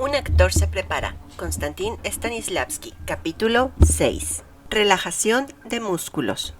Un actor se prepara. Konstantin Stanislavski, capítulo 6. Relajación de músculos.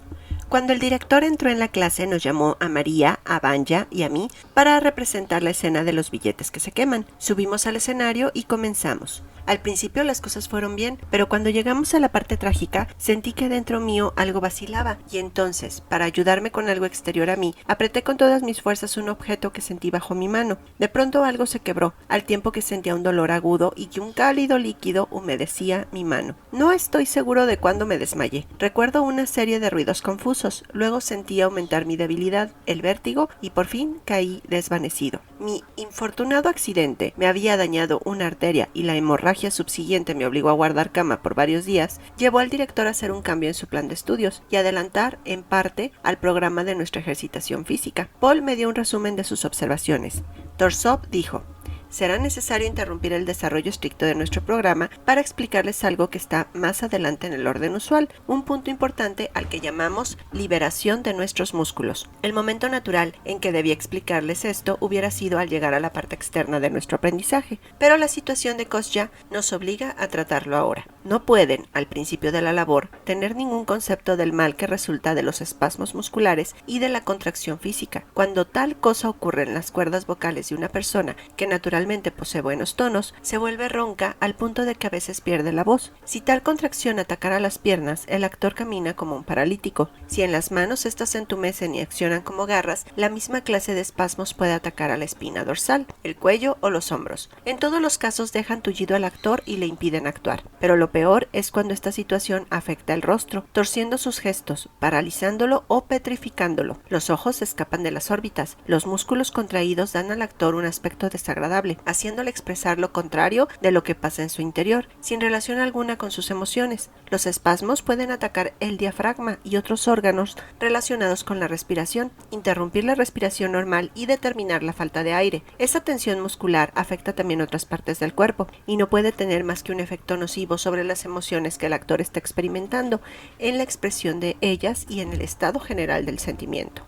Cuando el director entró en la clase nos llamó a María, a Vanya y a mí para representar la escena de los billetes que se queman. Subimos al escenario y comenzamos. Al principio las cosas fueron bien, pero cuando llegamos a la parte trágica sentí que dentro mío algo vacilaba y entonces, para ayudarme con algo exterior a mí, apreté con todas mis fuerzas un objeto que sentí bajo mi mano. De pronto algo se quebró, al tiempo que sentía un dolor agudo y que un cálido líquido humedecía mi mano. No estoy seguro de cuándo me desmayé. Recuerdo una serie de ruidos confusos, luego sentí aumentar mi debilidad, el vértigo y por fin caí desvanecido. Mi infortunado accidente me había dañado una arteria y la hemorragia subsiguiente me obligó a guardar cama por varios días, llevó al director a hacer un cambio en su plan de estudios y adelantar, en parte, al programa de nuestra ejercitación física. Paul me dio un resumen de sus observaciones. Torsov dijo: será necesario interrumpir el desarrollo estricto de nuestro programa para explicarles algo que está más adelante en el orden usual, un punto importante al que llamamos liberación de nuestros músculos. El momento natural en que debía explicarles esto hubiera sido al llegar a la parte externa de nuestro aprendizaje, pero la situación de Kostya nos obliga a tratarlo ahora. No pueden, al principio de la labor, tener ningún concepto del mal que resulta de los espasmos musculares y de la contracción física. Cuando tal cosa ocurre en las cuerdas vocales de una persona que naturalmente posee buenos tonos, se vuelve ronca al punto de que a veces pierde la voz. Si tal contracción atacara las piernas, el actor camina como un paralítico. Si en las manos estas se entumecen y accionan como garras, la misma clase de espasmos puede atacar a la espina dorsal, el cuello o los hombros. En todos los casos dejan tullido al actor y le impiden actuar. Pero lo peor es cuando esta situación afecta el rostro, torciendo sus gestos, paralizándolo o petrificándolo. Los ojos escapan de las órbitas. Los músculos contraídos dan al actor un aspecto desagradable, haciéndole expresar lo contrario de lo que pasa en su interior, sin relación alguna con sus emociones. Los espasmos pueden atacar el diafragma y otros órganos relacionados con la respiración, interrumpir la respiración normal y determinar la falta de aire. Esa tensión muscular afecta también otras partes del cuerpo y no puede tener más que un efecto nocivo sobre las emociones que el actor está experimentando, en la expresión de ellas y en el estado general del sentimiento.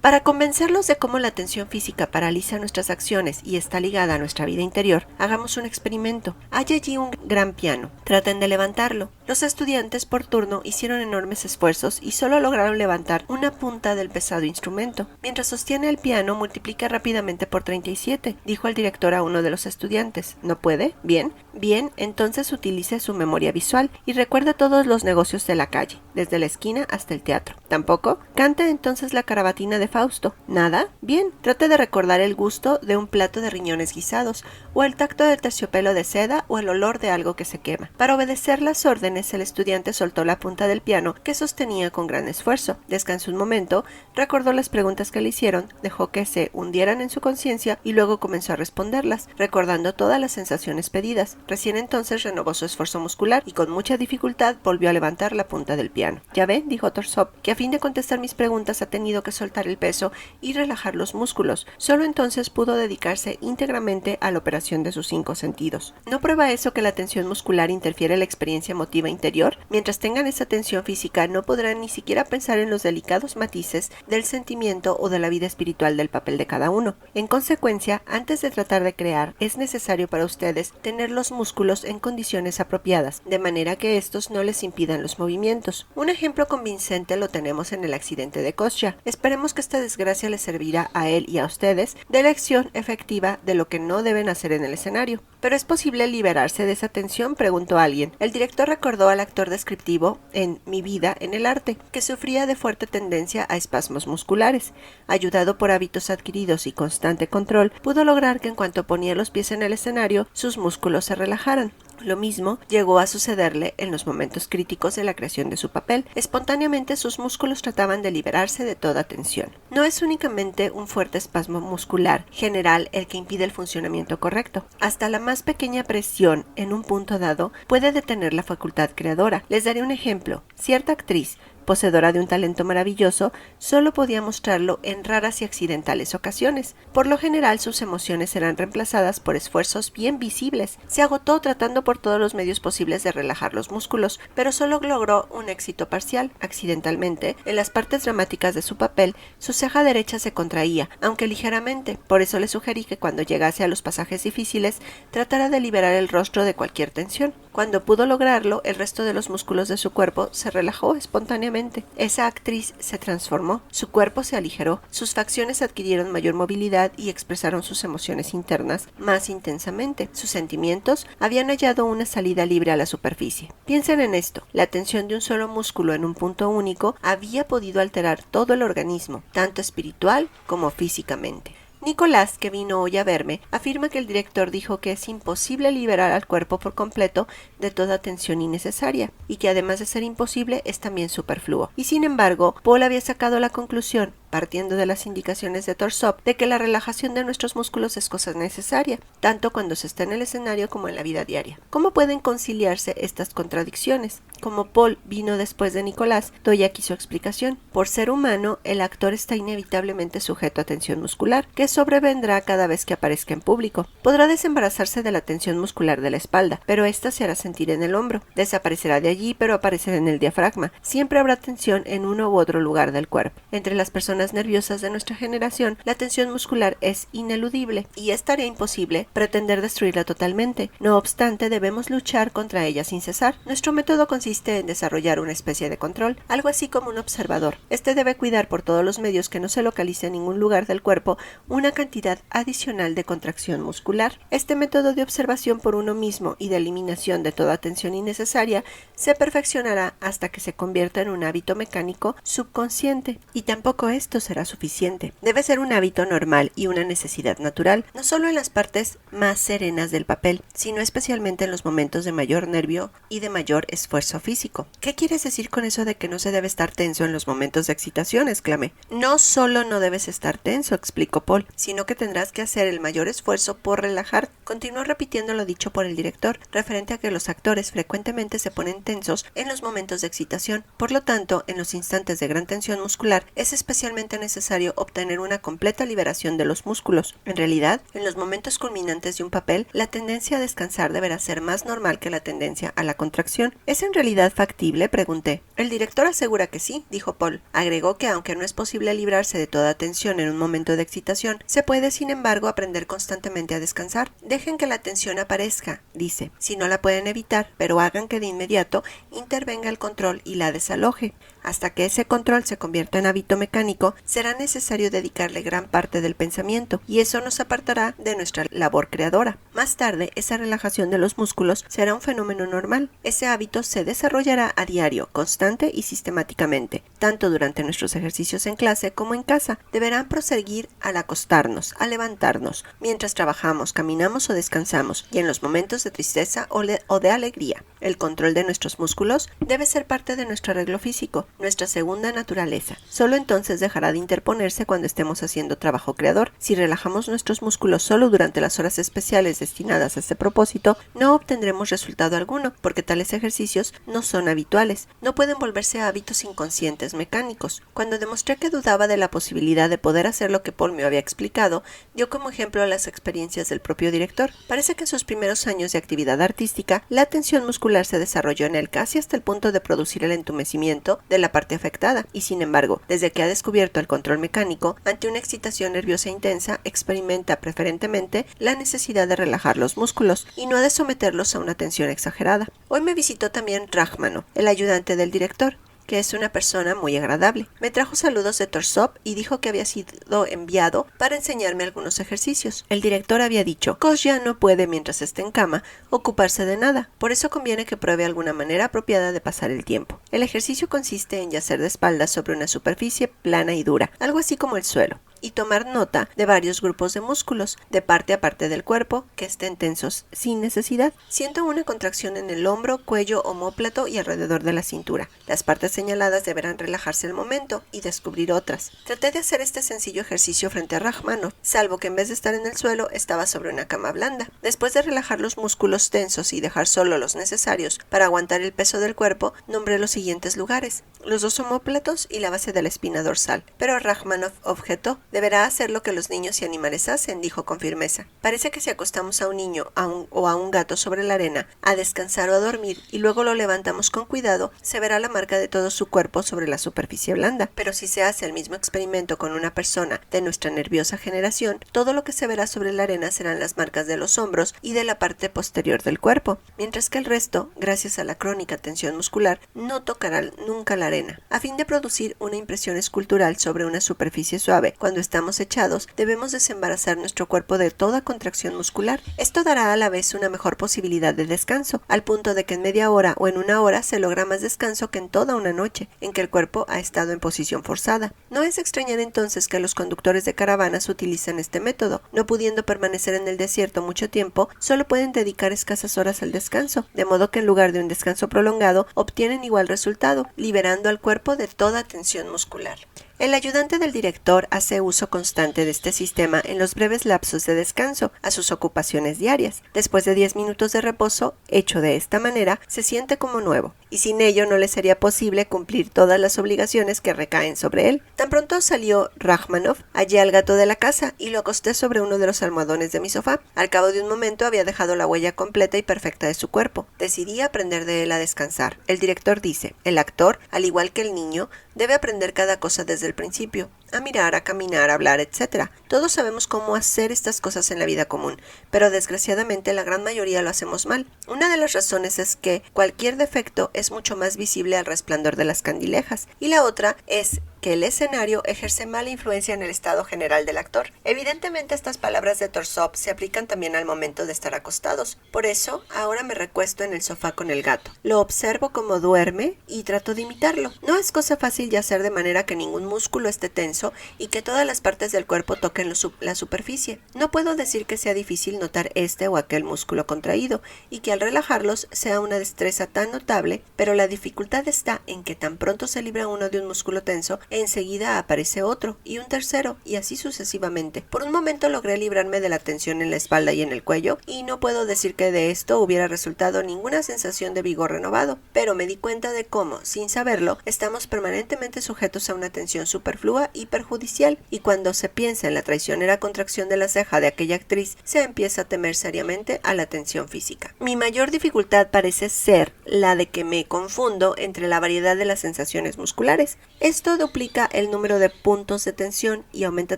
Para convencerlos de cómo la tensión física paraliza nuestras acciones y está ligada a nuestra vida interior, hagamos un experimento. Hay allí un gran piano. Traten de levantarlo. Los estudiantes por turno hicieron enormes esfuerzos y solo lograron levantar una punta del pesado instrumento. Mientras sostiene el piano, multiplica rápidamente por 37, dijo el director a uno de los estudiantes. ¿No puede? Bien. Bien, entonces utilice su memoria visual y recuerde todos los negocios de la calle, desde la esquina hasta el teatro. ¿Tampoco? Cante entonces la carabatina de Fausto. ¿Nada? Bien, trate de recordar el gusto de un plato de riñones guisados, o el tacto del terciopelo de seda, o el olor de algo que se quema. Para obedecer las órdenes, el estudiante soltó la punta del piano que sostenía con gran esfuerzo. Descansó un momento, recordó las preguntas que le hicieron, dejó que se hundieran en su conciencia y luego comenzó a responderlas, recordando todas las sensaciones pedidas. Recién entonces renovó su esfuerzo muscular y con mucha dificultad volvió a levantar la punta del piano. Ya ve, dijo Torsov, que a fin de contestar mis preguntas ha tenido que soltar el peso y relajar los músculos. Solo entonces pudo dedicarse íntegramente a la operación de sus 5 sentidos. ¿No prueba eso que la tensión muscular interfiere en la experiencia emotiva interior? Mientras tengan esa tensión física no podrán ni siquiera pensar en los delicados matices del sentimiento o de la vida espiritual del papel de cada uno. En consecuencia, antes de tratar de crear, es necesario para ustedes tener los músculos en condiciones apropiadas, de manera que estos no les impidan los movimientos. Un ejemplo convincente lo tenemos en el accidente de Kostya. Esperemos que esta desgracia les servirá a él y a ustedes de lección efectiva de lo que no deben hacer en el escenario. ¿Pero es posible liberarse de esa tensión?, preguntó alguien. El director recordó al actor descriptivo en Mi vida en el arte, que sufría de fuerte tendencia a espasmos musculares. Ayudado por hábitos adquiridos y constante control, pudo lograr que en cuanto ponía los pies en el escenario, sus músculos se relajaran. Lo mismo llegó a sucederle en los momentos críticos de la creación de su papel. Espontáneamente sus músculos trataban de liberarse de toda tensión. No es únicamente un fuerte espasmo muscular general el que impide el funcionamiento correcto. Hasta la más pequeña presión en un punto dado puede detener la facultad creadora. Les daré un ejemplo. Cierta actriz, poseedora de un talento maravilloso, solo podía mostrarlo en raras y accidentales ocasiones. Por lo general, sus emociones eran reemplazadas por esfuerzos bien visibles. Se agotó tratando por todos los medios posibles de relajar los músculos, pero solo logró un éxito parcial. Accidentalmente, en las partes dramáticas de su papel, su ceja derecha se contraía, aunque ligeramente. Por eso le sugerí que cuando llegase a los pasajes difíciles, tratara de liberar el rostro de cualquier tensión. Cuando pudo lograrlo, el resto de los músculos de su cuerpo se relajó espontáneamente. Esa actriz se transformó, su cuerpo se aligeró, sus facciones adquirieron mayor movilidad y expresaron sus emociones internas más intensamente. Sus sentimientos habían hallado una salida libre a la superficie. Piensen en esto: la tensión de un solo músculo en un punto único había podido alterar todo el organismo, tanto espiritual como físicamente. Nicolás, que vino hoy a verme, afirma que el director dijo que es imposible liberar al cuerpo por completo de toda tensión innecesaria, y que además de ser imposible es también superfluo. Y sin embargo, Paul había sacado la conclusión, partiendo de las indicaciones de Torsop, de que la relajación de nuestros músculos es cosa necesaria, tanto cuando se está en el escenario como en la vida diaria. ¿Cómo pueden conciliarse estas contradicciones? Como Paul vino después de Nicolás, doy aquí su explicación. Por ser humano, el actor está inevitablemente sujeto a tensión muscular, que sobrevendrá cada vez que aparezca en público. Podrá desembarazarse de la tensión muscular de la espalda, pero ésta se hará sentir en el hombro. Desaparecerá de allí, pero aparecerá en el diafragma. Siempre habrá tensión en uno u otro lugar del cuerpo. Entre las personas nerviosas de nuestra generación, la tensión muscular es ineludible y es tarea imposible pretender destruirla totalmente. No obstante, debemos luchar contra ella sin cesar. Nuestro método consiste en desarrollar una especie de control, algo así como un observador. Este debe cuidar por todos los medios que no se localice en ningún lugar del cuerpo una cantidad adicional de contracción muscular. Este método de observación por uno mismo y de eliminación de toda tensión innecesaria se perfeccionará hasta que se convierta en un hábito mecánico subconsciente, y tampoco esto será suficiente. Debe ser un hábito normal y una necesidad natural, no solo en las partes más serenas del papel, sino especialmente en los momentos de mayor nervio y de mayor esfuerzo físico. ¿Qué quieres decir con eso de que no se debe estar tenso en los momentos de excitación?, exclamé. No solo no debes estar tenso, explicó Paul, sino que tendrás que hacer el mayor esfuerzo por relajar. Continuó repitiendo lo dicho por el director, referente a que los actores frecuentemente se ponen tensos en los momentos de excitación. Por lo tanto, en los instantes de gran tensión muscular es especialmente necesario obtener una completa liberación de los músculos. En realidad, en los momentos culminantes de un papel, la tendencia a descansar deberá ser más normal que la tendencia a la contracción. ¿Es en realidad factible?, pregunté. El director asegura que sí, dijo Paul. Agregó que aunque no es posible librarse de toda tensión en un momento de excitación, se puede sin embargo aprender constantemente a descansar. Dejen que la tensión aparezca, dice, si no la pueden evitar, pero hagan que de inmediato intervenga el control y la desaloje. Hasta que ese control se convierta en hábito mecánico, será necesario dedicarle gran parte del pensamiento, y eso nos apartará de nuestra labor creadora. Más tarde, esa relajación de los músculos será un fenómeno normal. Ese hábito se desarrollará a diario, constante y sistemáticamente, tanto durante nuestros ejercicios en clase como en casa. Deberán proseguir al acostarnos, al levantarnos, mientras trabajamos, caminamos o descansamos, y en los momentos de tristeza o de alegría. El control de nuestros músculos debe ser parte de nuestro arreglo físico, nuestra segunda naturaleza. Solo entonces dejará de interponerse cuando estemos haciendo trabajo creador. Si relajamos nuestros músculos solo durante las horas especiales destinadas a este propósito, no obtendremos resultado alguno, porque tales ejercicios no son habituales. No pueden volverse hábitos inconscientes mecánicos. Cuando demostré que dudaba de la posibilidad de poder hacer lo que Paul me había explicado, dio como ejemplo las experiencias del propio director. Parece que en sus primeros años de actividad artística, la tensión muscular se desarrolló en él casi hasta el punto de producir el entumecimiento de la parte afectada, y sin embargo, desde que ha descubierto el control mecánico, ante una excitación nerviosa intensa, experimenta preferentemente la necesidad de relajar los músculos y no de someterlos a una tensión exagerada. Hoy me visitó también Rachmanov, el ayudante del director, que es una persona muy agradable. Me trajo saludos de Torsop y dijo que había sido enviado para enseñarme algunos ejercicios. El director había dicho: Kostya no puede, mientras esté en cama, ocuparse de nada, por eso conviene que pruebe alguna manera apropiada de pasar el tiempo. El ejercicio consiste en yacer de espaldas sobre una superficie plana y dura, algo así como el suelo, y tomar nota de varios grupos de músculos, de parte a parte del cuerpo, que estén tensos sin necesidad. Siento una contracción en el hombro, cuello, omóplato y alrededor de la cintura. Las partes señaladas deberán relajarse al momento y descubrir otras. Traté de hacer este sencillo ejercicio frente a Rachmanov, salvo que en vez de estar en el suelo, estaba sobre una cama blanda. Después de relajar los músculos tensos y dejar solo los necesarios para aguantar el peso del cuerpo, nombré los siguientes lugares: los dos omóplatos y la base de la espina dorsal. Pero Rachmanov objetó: Deberá hacer lo que los niños y animales hacen, dijo con firmeza. Parece que si acostamos a un niño o a un gato sobre la arena a descansar o a dormir y luego lo levantamos con cuidado, se verá la marca de todo su cuerpo sobre la superficie blanda. Pero si se hace el mismo experimento con una persona de nuestra nerviosa generación, todo lo que se verá sobre la arena serán las marcas de los hombros y de la parte posterior del cuerpo, mientras que el resto, gracias a la crónica tensión muscular, no tocará nunca la arena. A fin de producir una impresión escultural sobre una superficie suave, cuando estamos echados, debemos desembarazar nuestro cuerpo de toda contracción muscular. Esto dará a la vez una mejor posibilidad de descanso, al punto de que en media hora o en una hora se logra más descanso que en toda una noche, en que el cuerpo ha estado en posición forzada. No es extrañar entonces que los conductores de caravanas utilizan este método. No pudiendo permanecer en el desierto mucho tiempo, solo pueden dedicar escasas horas al descanso, de modo que en lugar de un descanso prolongado, obtienen igual resultado, liberando al cuerpo de toda tensión muscular. El ayudante del director hace uso constante de este sistema en los breves lapsos de descanso a sus ocupaciones diarias. Después de 10 minutos de reposo, hecho de esta manera, se siente como nuevo, y sin ello no le sería posible cumplir todas las obligaciones que recaen sobre él. Tan pronto salió Rachmanov, hallé al gato de la casa y lo acosté sobre uno de los almohadones de mi sofá. Al cabo de un momento había dejado la huella completa y perfecta de su cuerpo. Decidí aprender de él a descansar. El director dice, el actor, al igual que el niño, debe aprender cada cosa desde el principio, a mirar, a caminar, a hablar, etc. Todos sabemos cómo hacer estas cosas en la vida común, pero desgraciadamente la gran mayoría lo hacemos mal. Una de las razones es que cualquier defecto es mucho más visible al resplandor de las candilejas, y la otra es que el escenario ejerce mala influencia en el estado general del actor. Evidentemente estas palabras de Torsov se aplican también al momento de estar acostados. Por eso, ahora me recuesto en el sofá con el gato. Lo observo como duerme y trato de imitarlo. No es cosa fácil de hacer de manera que ningún músculo esté tenso y que todas las partes del cuerpo toquen la superficie. No puedo decir que sea difícil notar este o aquel músculo contraído y que al relajarlos sea una destreza tan notable, pero la dificultad está en que tan pronto se libra uno de un músculo tenso, enseguida aparece otro y un tercero y así sucesivamente. Por un momento logré librarme de la tensión en la espalda y en el cuello y no puedo decir que de esto hubiera resultado ninguna sensación de vigor renovado, pero me di cuenta de cómo, sin saberlo, estamos permanentemente sujetos a una tensión superflua y perjudicial, y cuando se piensa en la traicionera contracción de la ceja de aquella actriz, se empieza a temer seriamente a la tensión física. Mi mayor dificultad parece ser la de que me confundo entre la variedad de las sensaciones musculares. Esto duplica el número de puntos de tensión y aumenta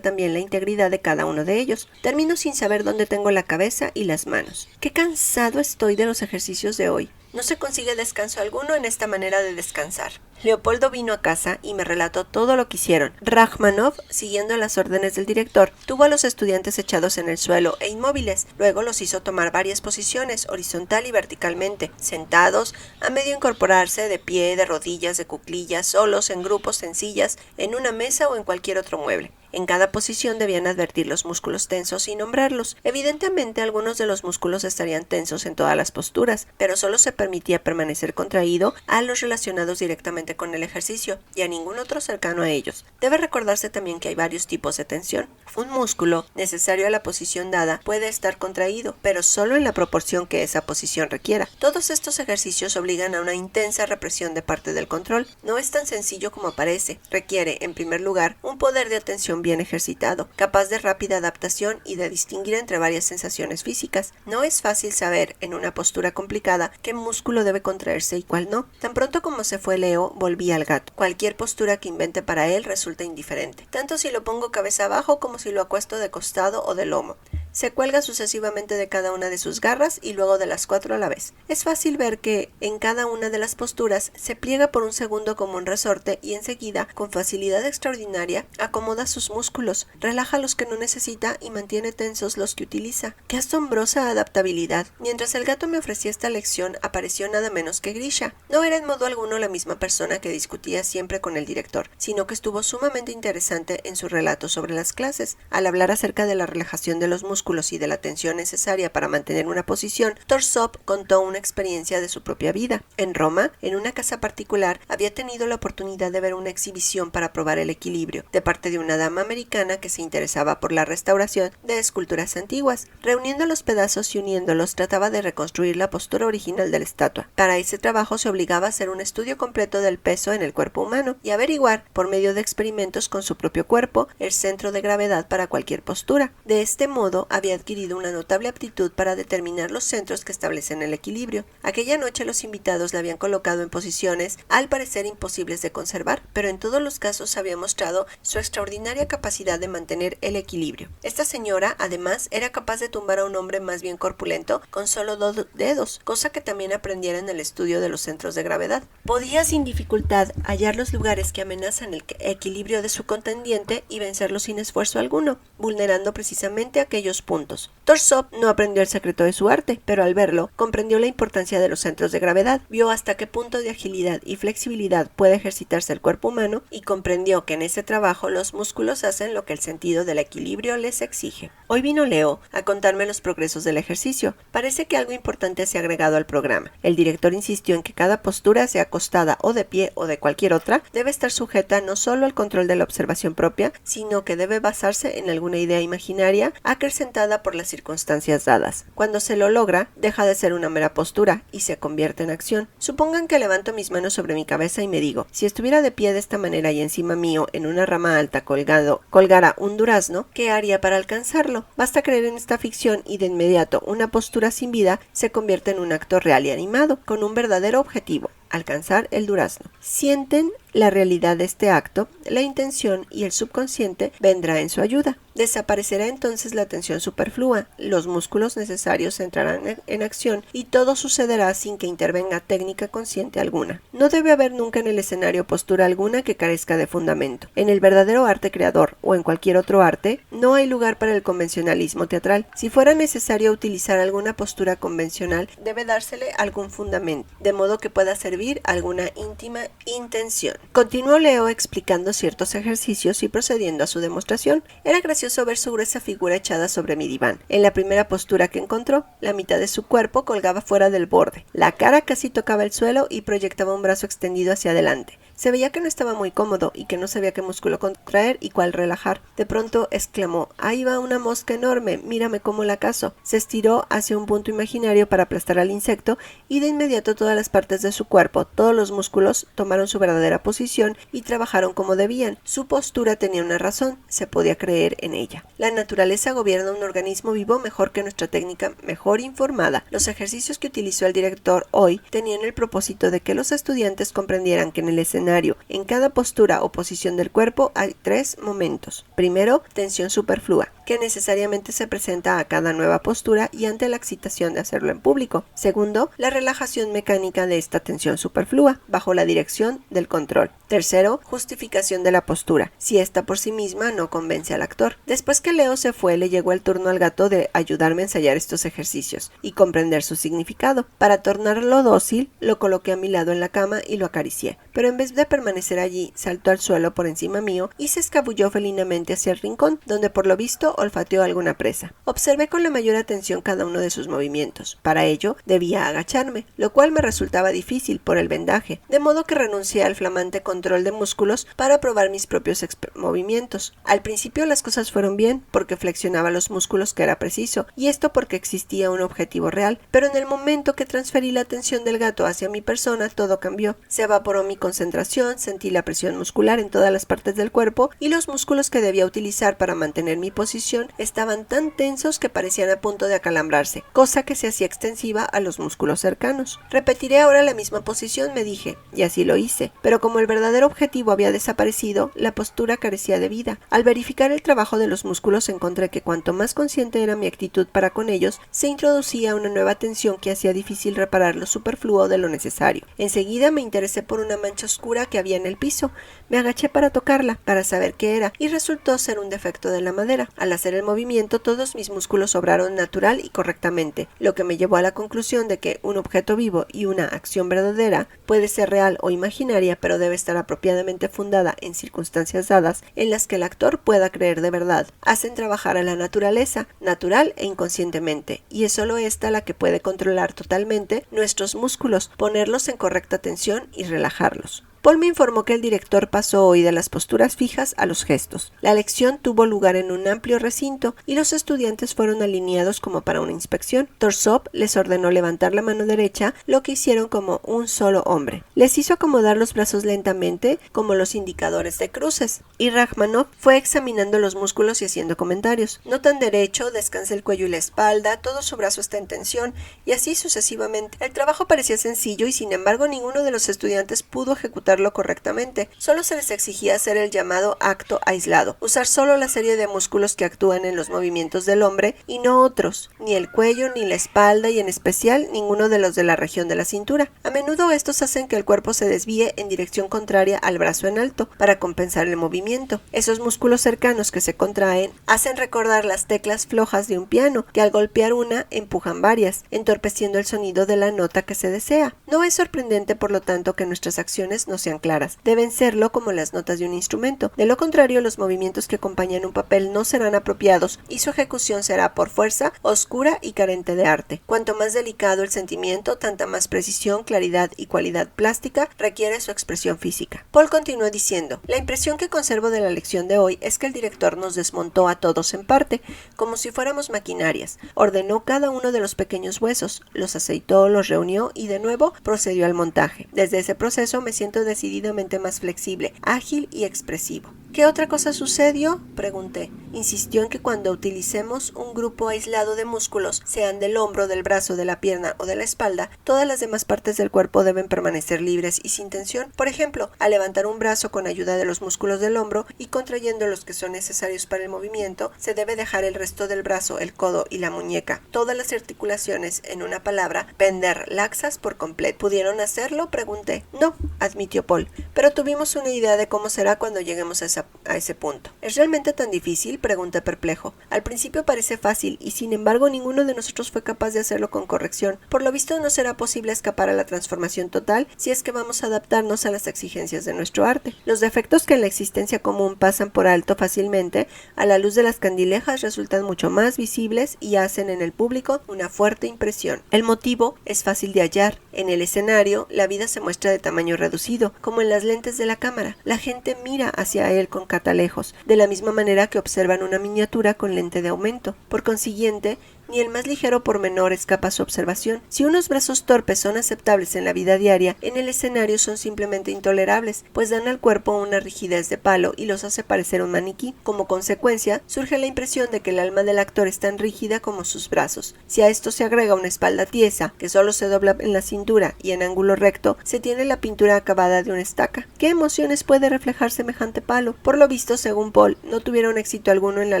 también la integridad de cada uno de ellos. Termino sin saber dónde tengo la cabeza y las manos. Qué cansado estoy de los ejercicios de hoy. No se consigue descanso alguno en esta manera de descansar. Leopoldo vino a casa y me relató todo lo que hicieron. Rachmanov, siguiendo las órdenes del director, tuvo a los estudiantes echados en el suelo e inmóviles. Luego los hizo tomar varias posiciones, horizontal y verticalmente, sentados, a medio incorporarse, de pie, de rodillas, de cuclillas, solos, en grupos, en sillas, en una mesa o en cualquier otro mueble. En cada posición debían advertir los músculos tensos y nombrarlos. Evidentemente, algunos de los músculos estarían tensos en todas las posturas, pero solo se permitía permanecer contraído a los relacionados directamente con el ejercicio y a ningún otro cercano a ellos. Debe recordarse también que hay varios tipos de tensión. Un músculo, necesario a la posición dada, puede estar contraído, pero solo en la proporción que esa posición requiera. Todos estos ejercicios obligan a una intensa represión de parte del control. No es tan sencillo como parece. Requiere, en primer lugar, un poder de atención bien ejercitado, capaz de rápida adaptación y de distinguir entre varias sensaciones físicas. No es fácil saber, en una postura complicada, qué músculo debe contraerse y cuál no. Tan pronto como se fue Leo, volví al gato. Cualquier postura que invente para él resulta indiferente, tanto si lo pongo cabeza abajo como si lo acuesto de costado o de lomo. Se cuelga sucesivamente de cada una de sus garras y luego de las 4 a la vez. Es fácil ver que, en cada una de las posturas, se pliega por un segundo como un resorte y enseguida, con facilidad extraordinaria, acomoda sus músculos, relaja los que no necesita y mantiene tensos los que utiliza. ¡Qué asombrosa adaptabilidad! Mientras el gato me ofrecía esta lección, apareció nada menos que Grisha. No era en modo alguno la misma persona que discutía siempre con el director, sino que estuvo sumamente interesante en su relato sobre las clases. Al hablar acerca de la relajación de los músculos, músculos y de la tensión necesaria para mantener una posición, Torsov contó una experiencia de su propia vida. En Roma, en una casa particular, había tenido la oportunidad de ver una exhibición para probar el equilibrio, de parte de una dama americana que se interesaba por la restauración de esculturas antiguas. Reuniendo los pedazos y uniéndolos, trataba de reconstruir la postura original de la estatua. Para ese trabajo se obligaba a hacer un estudio completo del peso en el cuerpo humano y averiguar, por medio de experimentos con su propio cuerpo, el centro de gravedad para cualquier postura. De este modo, había adquirido una notable aptitud para determinar los centros que establecen el equilibrio. Aquella noche los invitados la habían colocado en posiciones al parecer imposibles de conservar, pero en todos los casos había mostrado su extraordinaria capacidad de mantener el equilibrio. Esta señora, además, era capaz de tumbar a un hombre más bien corpulento con solo 2 dedos, cosa que también aprendiera en el estudio de los centros de gravedad. Podía sin dificultad hallar los lugares que amenazan el equilibrio de su contendiente y vencerlo sin esfuerzo alguno, vulnerando precisamente aquellos puntos. Torsov no aprendió el secreto de su arte, pero al verlo, comprendió la importancia de los centros de gravedad, vio hasta qué punto de agilidad y flexibilidad puede ejercitarse el cuerpo humano y comprendió que en ese trabajo los músculos hacen lo que el sentido del equilibrio les exige. Hoy vino Leo a contarme los progresos del ejercicio. Parece que algo importante se ha agregado al programa. El director insistió en que cada postura, sea acostada o de pie o de cualquier otra, debe estar sujeta no solo al control de la observación propia, sino que debe basarse en alguna idea imaginaria acrecentada por las circunstancias dadas. Cuando se lo logra, deja de ser una mera postura y se convierte en acción. Supongan que levanto mis manos sobre mi cabeza y me digo, si estuviera de pie de esta manera y encima mío, en una rama alta colgara un durazno, ¿qué haría para alcanzarlo? Basta creer en esta ficción y de inmediato una postura sin vida se convierte en un acto real y animado, con un verdadero objetivo: alcanzar el durazno. ¿Sienten la realidad de este acto? La intención y el subconsciente vendrá en su ayuda. Desaparecerá entonces la tensión superflua, los músculos necesarios entrarán en acción y todo sucederá sin que intervenga técnica consciente alguna. No debe haber nunca en el escenario postura alguna que carezca de fundamento. En el verdadero arte creador o en cualquier otro arte, no hay lugar para el convencionalismo teatral. Si fuera necesario utilizar alguna postura convencional, debe dársele algún fundamento, de modo que pueda servir alguna íntima intención. Continuó Leo explicando ciertos ejercicios y procediendo a su demostración. Era gracioso ver su gruesa figura echada sobre mi diván. En la primera postura que encontró, la mitad de su cuerpo colgaba fuera del borde. La cara casi tocaba el suelo y proyectaba un brazo extendido hacia adelante. Se veía que no estaba muy cómodo y que no sabía qué músculo contraer y cuál relajar. De pronto exclamó: «Ahí va una mosca enorme, mírame cómo la cazo». Se estiró hacia un punto imaginario para aplastar al insecto y de inmediato todas las partes de su cuerpo, todos los músculos, tomaron su verdadera posición y trabajaron como debían. Su postura tenía una razón, se podía creer en ella. La naturaleza gobierna un organismo vivo mejor que nuestra técnica mejor informada. Los ejercicios que utilizó el director hoy tenían el propósito de que los estudiantes comprendieran que en el escenario, en cada postura o posición del cuerpo, hay 3 momentos. Primero, tensión superflua, que necesariamente se presenta a cada nueva postura y ante la excitación de hacerlo en público. Segundo, la relajación mecánica de esta tensión superflua, bajo la dirección del control. Tercero, justificación de la postura, si ésta por sí misma no convence al actor. Después que Leo se fue, le llegó el turno al gato de ayudarme a ensayar estos ejercicios y comprender su significado. Para tornarlo dócil, lo coloqué a mi lado en la cama y lo acaricié, pero en vez de permanecer allí, saltó al suelo por encima mío y se escabulló felinamente hacia el rincón, donde por lo visto olfateó alguna presa. Observé con la mayor atención cada uno de sus movimientos. Para ello, debía agacharme, lo cual me resultaba difícil por el vendaje, de modo que renuncié al flamante control de músculos para probar mis propios movimientos. Al principio las cosas fueron bien, porque flexionaba los músculos que era preciso, y esto porque existía un objetivo real, pero en el momento que transferí la atención del gato hacia mi persona, todo cambió. Se evaporó mi concentración, sentí la presión muscular en todas las partes del cuerpo, y los músculos que debía utilizar para mantener mi posición estaban tan tensos que parecían a punto de acalambrarse, cosa que se hacía extensiva a los músculos cercanos. Repetiré ahora la misma posición, me dije, y así lo hice, pero como el verdadero objetivo había desaparecido, la postura carecía de vida. Al verificar el trabajo de los músculos encontré que cuanto más consciente era mi actitud para con ellos, se introducía una nueva tensión que hacía difícil reparar lo superfluo de lo necesario. Enseguida me interesé por una mancha oscura que había en el piso. Me agaché para tocarla, para saber qué era, y resultó ser un defecto de la madera. Al Al hacer el movimiento, todos mis músculos obraron natural y correctamente, lo que me llevó a la conclusión de que un objeto vivo y una acción verdadera puede ser real o imaginaria, pero debe estar apropiadamente fundada en circunstancias dadas en las que el actor pueda creer de verdad. Hacen trabajar a la naturaleza, natural e inconscientemente, y es solo esta la que puede controlar totalmente nuestros músculos, ponerlos en correcta tensión y relajarlos. Paul me informó que el director pasó hoy de las posturas fijas a los gestos. La lección tuvo lugar en un amplio recinto y los estudiantes fueron alineados como para una inspección. Torsov les ordenó levantar la mano derecha, lo que hicieron como un solo hombre. Les hizo acomodar los brazos lentamente, como los indicadores de cruces, y Rachmanov fue examinando los músculos y haciendo comentarios. No tan derecho, descansa el cuello y la espalda, todo su brazo está en tensión, y así sucesivamente. El trabajo parecía sencillo y sin embargo ninguno de los estudiantes pudo ejecutar correctamente. Solo se les exigía hacer el llamado acto aislado, usar solo la serie de músculos que actúan en los movimientos del hombre y no otros, ni el cuello ni la espalda y en especial ninguno de los de la región de la cintura. A menudo estos hacen que el cuerpo se desvíe en dirección contraria al brazo en alto para compensar el movimiento. Esos músculos cercanos que se contraen hacen recordar las teclas flojas de un piano, que al golpear una empujan varias, entorpeciendo el sonido de la nota que se desea. No es sorprendente, por lo tanto, que nuestras acciones no sean claras. Deben serlo como las notas de un instrumento. De lo contrario, los movimientos que acompañan un papel no serán apropiados y su ejecución será por fuerza, oscura y carente de arte. Cuanto más delicado el sentimiento, tanta más precisión, claridad y cualidad plástica requiere su expresión física. Paul continuó diciendo: la impresión que conservo de la lección de hoy es que el director nos desmontó a todos en parte, como si fuéramos maquinarias. Ordenó cada uno de los pequeños huesos, los aceitó, los reunió y de nuevo procedió al montaje. Desde ese proceso me siento decididamente más flexible, ágil y expresivo. ¿Qué otra cosa sucedió?, pregunté. Insistió en que cuando utilicemos un grupo aislado de músculos, sean del hombro, del brazo, de la pierna o de la espalda, todas las demás partes del cuerpo deben permanecer libres y sin tensión. Por ejemplo, al levantar un brazo con ayuda de los músculos del hombro y contrayendo los que son necesarios para el movimiento, se debe dejar el resto del brazo, el codo y la muñeca, todas las articulaciones, en una palabra, pender laxas por completo. ¿Pudieron hacerlo?, pregunté. No, admitió Paul, pero tuvimos una idea de cómo será cuando lleguemos a ese punto. ¿Es realmente tan difícil?, pregunté perplejo. Al principio parece fácil y sin embargo ninguno de nosotros fue capaz de hacerlo con corrección. Por lo visto no será posible escapar a la transformación total si es que vamos a adaptarnos a las exigencias de nuestro arte. Los defectos que en la existencia común pasan por alto fácilmente, a la luz de las candilejas resultan mucho más visibles y hacen en el público una fuerte impresión. El motivo es fácil de hallar. En el escenario, la vida se muestra de tamaño reducido, como en las lentes de la cámara. La gente mira hacia él con catalejos, de la misma manera que observan una miniatura con lente de aumento. Por consiguiente, ni el más ligero pormenor escapa a su observación. Si unos brazos torpes son aceptables en la vida diaria, en el escenario son simplemente intolerables, pues dan al cuerpo una rigidez de palo y los hace parecer un maniquí. Como consecuencia, surge la impresión de que el alma del actor es tan rígida como sus brazos. Si a esto se agrega una espalda tiesa, que solo se dobla en la cintura y en ángulo recto, se tiene la pintura acabada de una estaca. ¿Qué emociones puede reflejar semejante palo? Por lo visto, según Paul, no tuvieron éxito alguno en la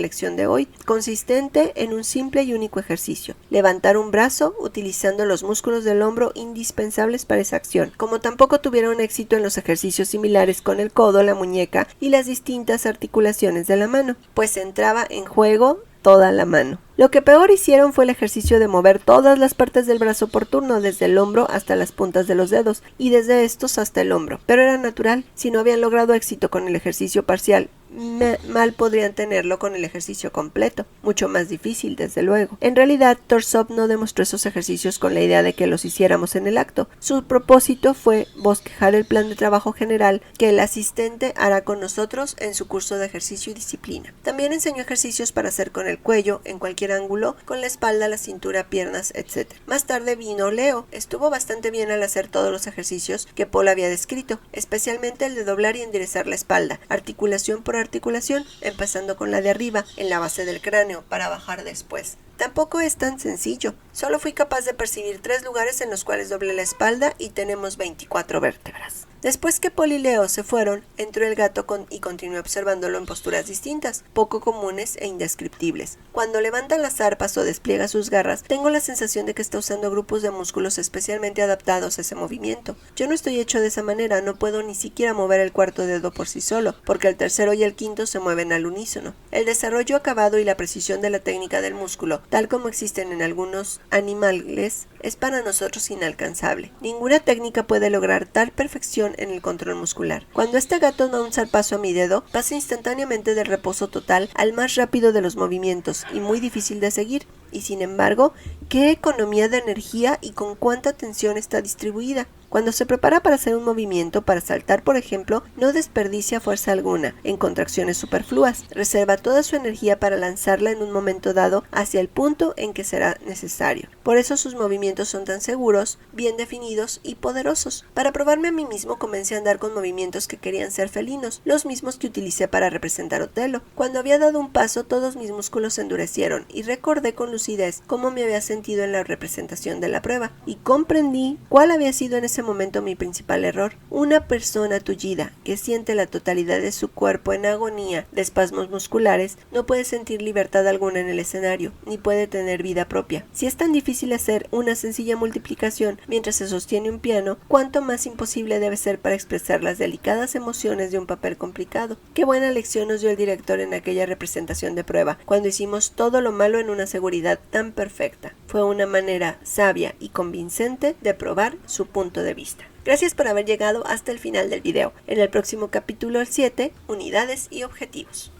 lección de hoy, consistente en un simple y único ejercicio: levantar un brazo utilizando los músculos del hombro indispensables para esa acción, como tampoco tuvieron éxito en los ejercicios similares con el codo, la muñeca y las distintas articulaciones de la mano, pues entraba en juego toda la mano. Lo que peor hicieron fue el ejercicio de mover todas las partes del brazo por turno, desde el hombro hasta las puntas de los dedos, y desde estos hasta el hombro. Pero era natural. Si no habían logrado éxito con el ejercicio parcial, mal podrían tenerlo con el ejercicio completo, mucho más difícil, desde luego. En realidad, Torsov no demostró esos ejercicios con la idea de que los hiciéramos en el acto. Su propósito fue bosquejar el plan de trabajo general que el asistente hará con nosotros en su curso de ejercicio y disciplina. También enseñó ejercicios para hacer con el cuello, en cualquier ángulo, con la espalda, la cintura, piernas, etc. Más tarde vino Leo. Estuvo bastante bien al hacer todos los ejercicios que Paul había descrito, especialmente el de doblar y enderezar la espalda, articulación por articulación, empezando con la de arriba, en la base del cráneo, para bajar después. Tampoco es tan sencillo. Solo fui capaz de percibir 3 lugares en los cuales doblé la espalda y tenemos 24 vértebras. Después que Paul y Leo se fueron, entró el gato y continué observándolo en posturas distintas, poco comunes e indescriptibles. Cuando levanta las zarpas o despliega sus garras, tengo la sensación de que está usando grupos de músculos especialmente adaptados a ese movimiento. Yo no estoy hecho de esa manera, no puedo ni siquiera mover el cuarto dedo por sí solo, porque el tercero y el quinto se mueven al unísono. El desarrollo acabado y la precisión de la técnica del músculo, tal como existen en algunos animales, es para nosotros inalcanzable. Ninguna técnica puede lograr tal perfección en el control muscular. Cuando este gato da un zarpazo a mi dedo, pasa instantáneamente del reposo total al más rápido de los movimientos y muy difícil de seguir. Y sin embargo, ¿qué economía de energía y con cuánta tensión está distribuida? Cuando se prepara para hacer un movimiento, para saltar por ejemplo, no desperdicia fuerza alguna en contracciones superfluas, reserva toda su energía para lanzarla en un momento dado hacia el punto en que será necesario. Por eso sus movimientos son tan seguros, bien definidos y poderosos. Para probarme a mí mismo comencé a andar con movimientos que querían ser felinos, los mismos que utilicé para representar Otelo. Cuando había dado un paso, todos mis músculos se endurecieron y recordé con lucidez cómo me había sentido en la representación de la prueba, y comprendí cuál había sido en ese momento mi principal error. Una persona tullida que siente la totalidad de su cuerpo en agonía de espasmos musculares no puede sentir libertad alguna en el escenario, ni puede tener vida propia. Si es tan difícil hacer una sencilla multiplicación mientras se sostiene un piano, cuánto más imposible debe ser para expresar las delicadas emociones de un papel complicado. Qué buena lección nos dio el director en aquella representación de prueba, cuando hicimos todo lo malo en una seguridad tan perfecta. Fue una manera sabia y convincente de probar su punto de vista. Gracias por haber llegado hasta el final del video. En el próximo capítulo 7, unidades y objetivos.